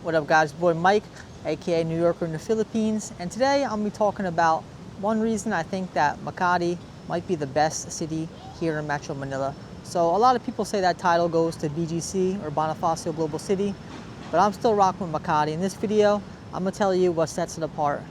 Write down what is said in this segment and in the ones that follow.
What up guys, boy Mike, aka New Yorker in the Philippines, and today I'm going to be talking about one reason I think that Makati might be the best city here in Metro Manila. So a lot of people say that title goes to BGC or Bonifacio Global City, but I'm still rocking with Makati. In this video, I'm going to tell you what sets it apart.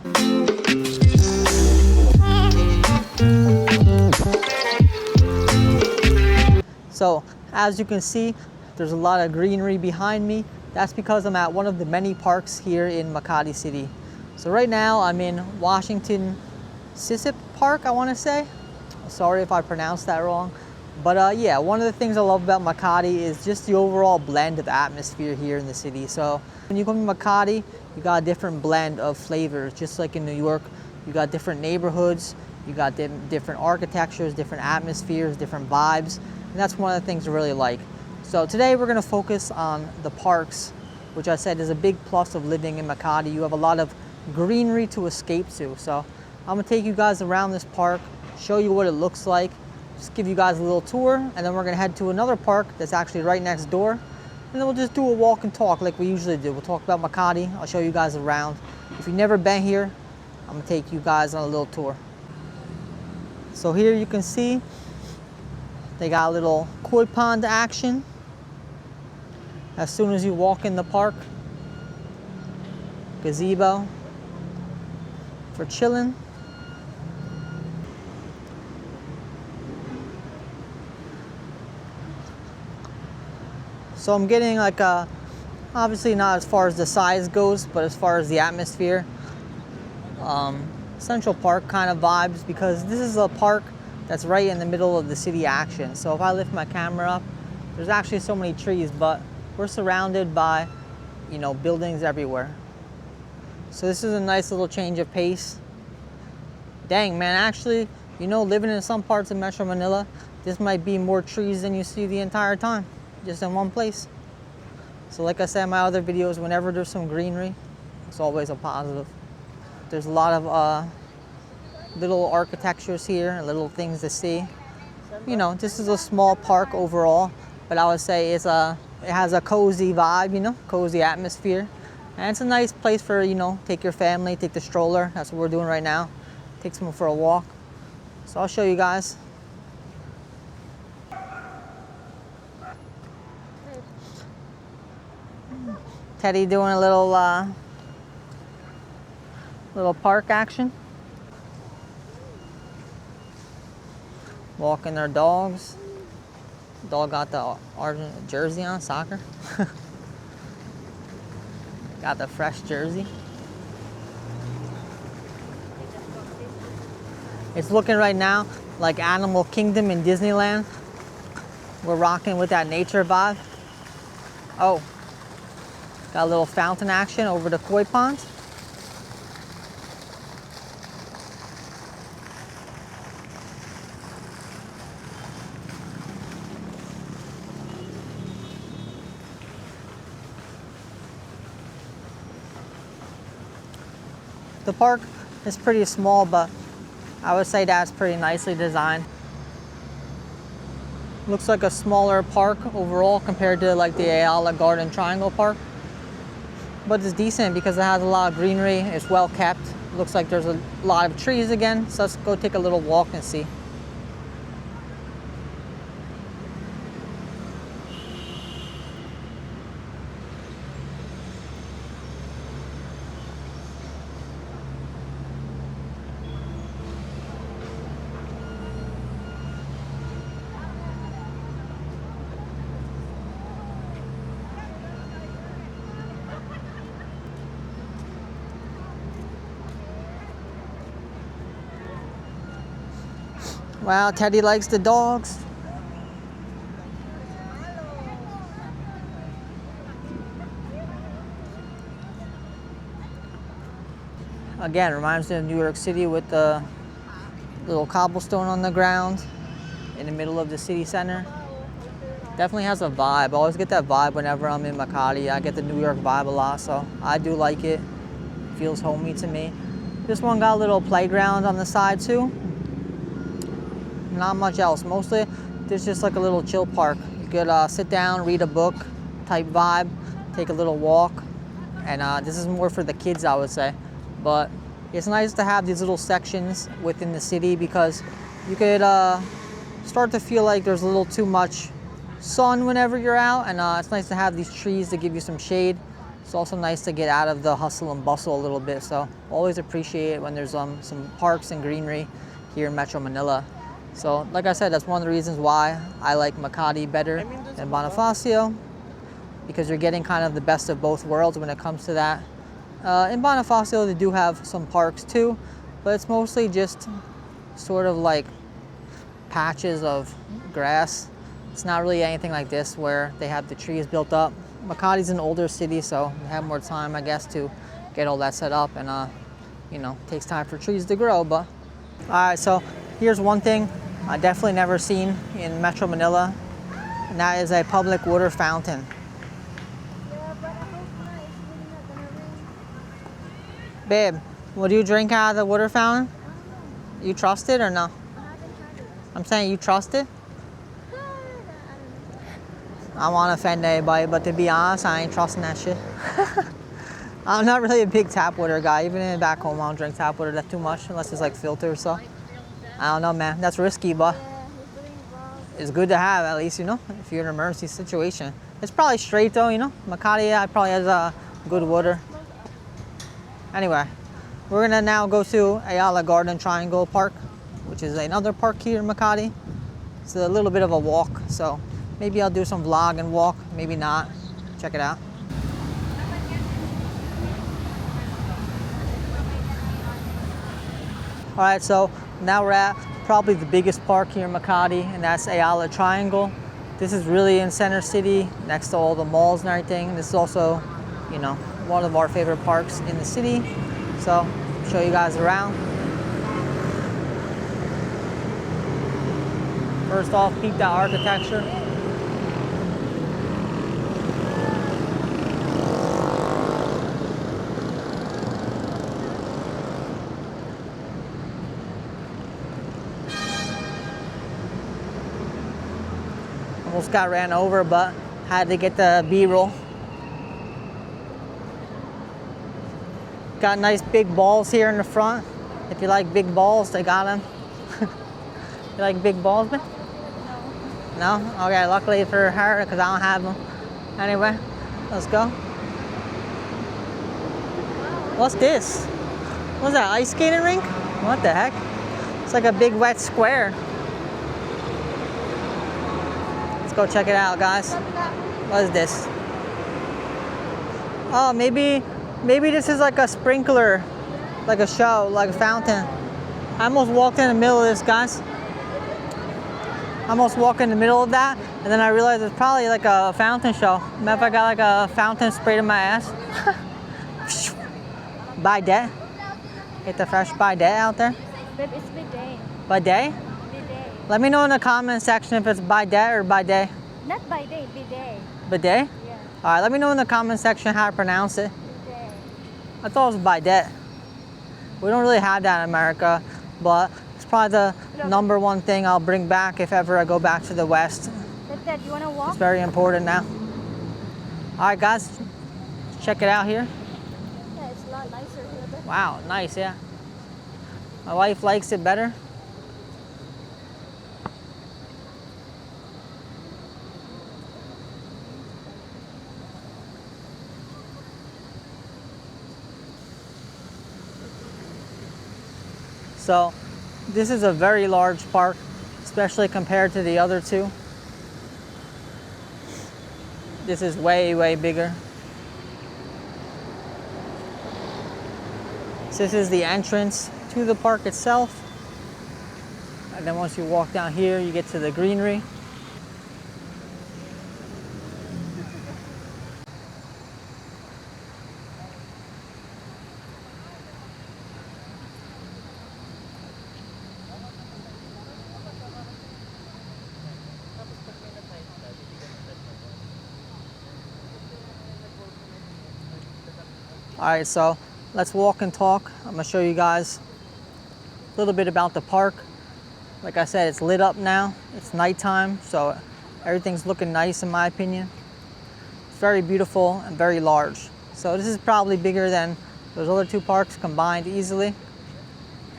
So as you can see, there's a lot of greenery behind me. That's because I'm at one of the many parks here in Makati City. So right now I'm in Washington Sycip Park, I want to say. Sorry if I pronounced that wrong. But yeah, one of the things I love about Makati is just the overall blend of atmosphere here in the city. So when you come to Makati, you got a different blend of flavors. Just like in New York, you got different neighborhoods, you got different architectures, different atmospheres, different vibes. And that's one of the things I really like. So today we're going to focus on the parks, which I said is a big plus of living in Makati. You have a lot of greenery to escape to. So I'm going to take you guys around this park, show you what it looks like, just give you guys a little tour, and then we're going to head to another park that's actually right next door. And then we'll just do a walk and talk like we usually do. We'll talk about Makati. I'll show you guys around. If you've never been here, I'm going to take you guys on a little tour. So here you can see they got a little koi pond action. As soon as you walk in the park, gazebo for chilling. So I'm getting like a, obviously not as far as the size goes, but as far as the atmosphere, Central Park kind of vibes, because this is a park that's right in the middle of the city action. So if I lift my camera up, there's actually so many trees, but we're surrounded by, you know, buildings everywhere. So this is a nice little change of pace. Dang, man, actually, you know, living in some parts of Metro Manila, this might be more trees than you see the entire time, just in one place. So like I said in my other videos, whenever there's some greenery, it's always a positive. There's a lot of little architectures here, little things to see. You know, this is a small park overall, but I would say it has a cozy vibe, you know, cozy atmosphere. And it's a nice place for, you know, take your family, take the stroller. That's what we're doing right now. Take someone for a walk. So I'll show you guys. Teddy doing a little park action. Walking their dogs. Dog got the Argent jersey on, soccer. Got the fresh jersey. It's looking right now like Animal Kingdom in Disneyland. We're rocking with that nature vibe. Oh, got a little fountain action over the koi pond. The park is pretty small, but I would say that's pretty nicely designed. Looks like a smaller park overall compared to like the Ayala Triangle Park. But it's decent because it has a lot of greenery, it's well kept. Looks like there's a lot of trees again, so let's go take a little walk and see. Wow, Teddy likes the dogs. Again, reminds me of New York City with the little cobblestone on the ground in the middle of the city center. Definitely has a vibe. I always get that vibe whenever I'm in Makati. I get the New York vibe a lot, so I do like it. Feels homey to me. This one got a little playground on the side too. Not much else. Mostly, there's just like a little chill park. You could sit down, read a book type vibe, take a little walk, and this is more for the kids, I would say. But it's nice to have these little sections within the city because you could start to feel like there's a little too much sun whenever you're out, and it's nice to have these trees to give you some shade. It's also nice to get out of the hustle and bustle a little bit, so always appreciate it when there's some parks and greenery here in Metro Manila. So like I said, that's one of the reasons why I like Makati better than Bonifacio, because you're getting kind of the best of both worlds when it comes to that. In Bonifacio, they do have some parks too, but it's mostly just sort of like patches of grass. It's not really anything like this where they have the trees built up. Makati's an older city, so they have more time, I guess, to get all that set up, and you know, it takes time for trees to grow. But all right, so here's one thing I definitely never seen in Metro Manila, and that is a public water fountain. Babe, will you drink out of the water fountain? You trust it or no? I'm saying, you trust it? I don't want to offend anybody, but to be honest, I ain't trusting that shit. I'm not really a big tap water guy. Even back home, I don't drink tap water that too much, unless it's like filter or so. I don't know, man. That's risky, but it's good to have at least, you know, if you're in an emergency situation. It's probably straight though, you know. Makati probably has good water. Anyway, we're gonna now go to Ayala Triangle Park, which is another park here in Makati. It's a little bit of a walk, so maybe I'll do some vlog and walk, maybe not. Check it out. All right, so now we're at probably the biggest park here in Makati, and that's Ayala Triangle. This is really in center city, next to all the malls and everything. This is also, you know, one of our favorite parks in the city. So, I'll show you guys around. First off, peep that architecture. Almost got ran over, but had to get the B-roll. Got nice big balls here in the front. If you like big balls, they got them. You like big balls, man? No. No? Okay, luckily for her, because I don't have them. Anyway, let's go. What's this? What's that, ice skating rink? What the heck? It's like a big wet square. Let's go check it out, guys. What is this? Oh, maybe this is like a sprinkler, like a show, like a fountain. I almost walked in the middle of this, guys. I almost walked in the middle of that, and then I realized it's probably like a fountain show. Imagine if I got like a fountain sprayed in my ass. Bidet. Get the fresh bidet out there. Babe, it's bidet. Bidet? Bidet. Let me know in the comment section if it's bidet or bidet. Not bidet, bidet. Bidet? Yeah. All right, let me know in the comment section how to pronounce it. Bidet. I thought it was bidet. We don't really have that in America, but it's probably the number one thing I'll bring back if ever I go back to the West. Dad, you wanna walk? It's very important now. All right, guys, check it out here. Yeah, it's a lot nicer here. Wow, nice, yeah. My wife likes it better. So this is a very large park, especially compared to the other two. This is way, way bigger. So this is the entrance to the park itself. And then once you walk down here, you get to the greenery. All right, so let's walk and talk. I'm gonna show you guys a little bit about the park. Like I said, it's lit up now. It's nighttime, so everything's looking nice in my opinion. It's very beautiful and very large. So this is probably bigger than those other two parks combined easily.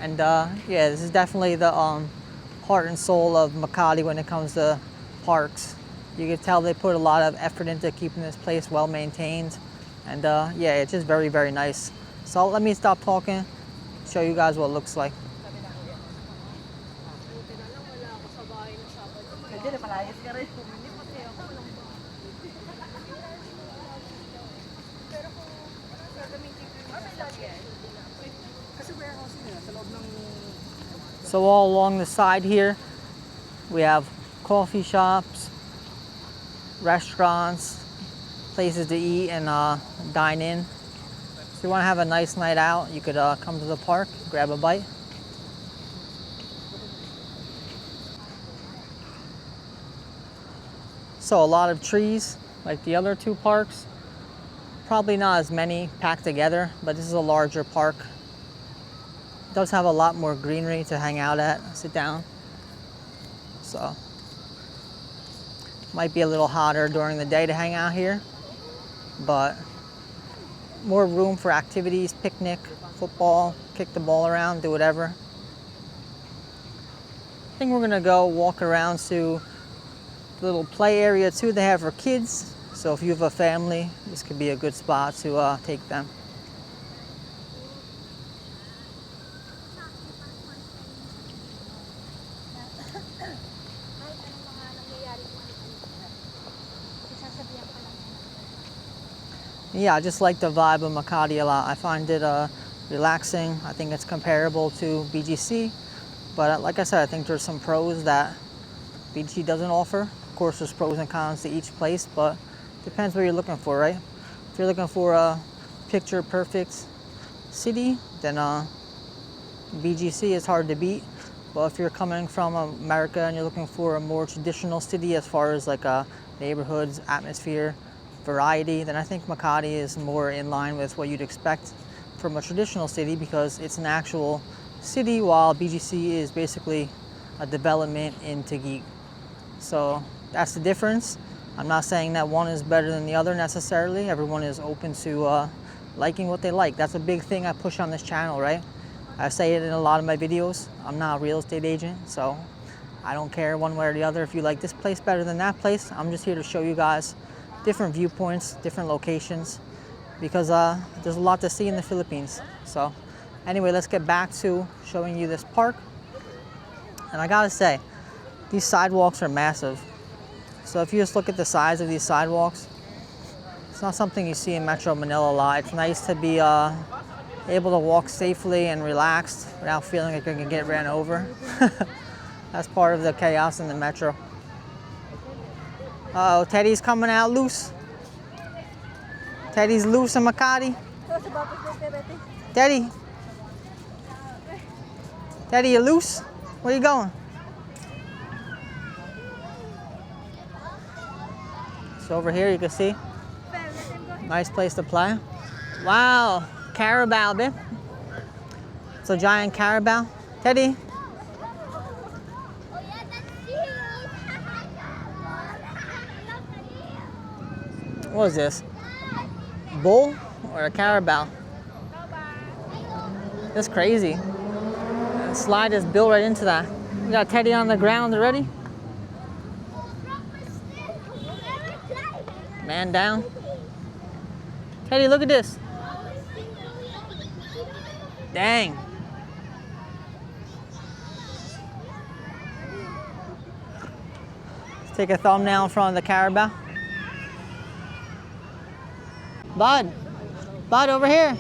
And yeah, this is definitely the heart and soul of Makati when it comes to parks. You can tell they put a lot of effort into keeping this place well maintained. And yeah, it's just very, very nice. So let me stop talking, show you guys what it looks like. So all along the side here, we have coffee shops, restaurants, places to eat and dine in. So if you want to have a nice night out, you could come to the park, grab a bite. So a lot of trees, like the other two parks. Probably not as many packed together, but this is a larger park. It does have a lot more greenery to hang out at, sit down. So might be a little hotter during the day to hang out here, but more room for activities, picnic, football, kick the ball around, do whatever. I think we're gonna go walk around to the little play area too they have for kids. So if you have a family, this could be a good spot to take them. Yeah, I just like the vibe of Makati a lot. I find it relaxing. I think it's comparable to BGC. But like I said, I think there's some pros that BGC doesn't offer. Of course, there's pros and cons to each place, but depends what you're looking for, right? If you're looking for a picture-perfect city, then BGC is hard to beat. But if you're coming from America and you're looking for a more traditional city as far as like neighborhoods, atmosphere, variety, then I think Makati is more in line with what you'd expect from a traditional city because it's an actual city while BGC is basically a development in Taguig. So that's the difference. I'm not saying that one is better than the other necessarily. Everyone is open to liking what they like. That's a big thing I push on this channel, right? I say it in a lot of my videos. I'm not a real estate agent, so I don't care one way or the other. If you like this place better than that place, I'm just here to show you guys different viewpoints, different locations, because there's a lot to see in the Philippines. So anyway, let's get back to showing you this park. And I gotta say, these sidewalks are massive. So if you just look at the size of these sidewalks, it's not something you see in Metro Manila a lot. It's nice to be able to walk safely and relaxed without feeling like you're gonna get ran over. That's part of the chaos in the metro. Uh-oh, Teddy's coming out loose. Teddy's loose in Makati. Teddy. Teddy, you loose? Where you going? So over here you can see, nice place to play. Wow, carabao, babe. It's a giant carabao. Teddy. What is this? Bull or a carabao? That's crazy. The slide is built right into that. We got Teddy on the ground already. Man down. Teddy, look at this. Dang. Let's take a thumbnail in front of the carabao. Bud. Bud, over here.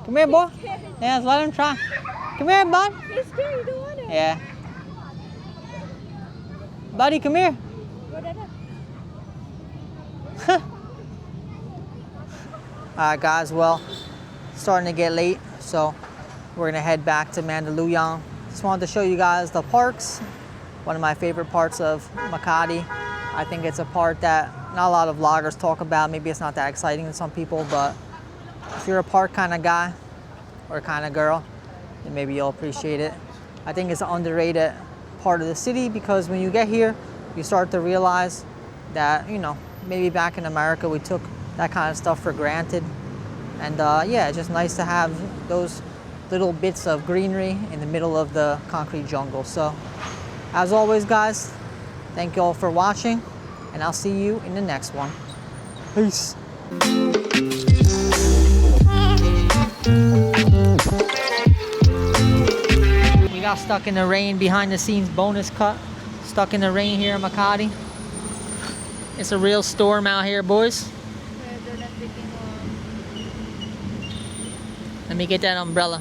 Come here, boy. Yeah, let's let him try. Come here, bud. He's scared, you don't want it. Yeah. Buddy, come here. Alright guys, well, it's starting to get late, so we're gonna head back to Mandaluyong. Just wanted to show you guys the parks. One of my favorite parts of Makati. I think it's a part that not a lot of vloggers talk about. Maybe it's not that exciting to some people, but if you're a park kind of guy or kind of girl, then maybe you'll appreciate it. I think it's an underrated part of the city because when you get here, you start to realize that, you know, maybe back in America we took that kind of stuff for granted. And yeah, it's just nice to have those little bits of greenery in the middle of the concrete jungle. So as always, guys, thank you all for watching, and I'll see you in the next one. Peace. We got stuck in the rain, behind the scenes bonus cut. Stuck in the rain here in Makati. It's a real storm out here, boys. Let me get that umbrella.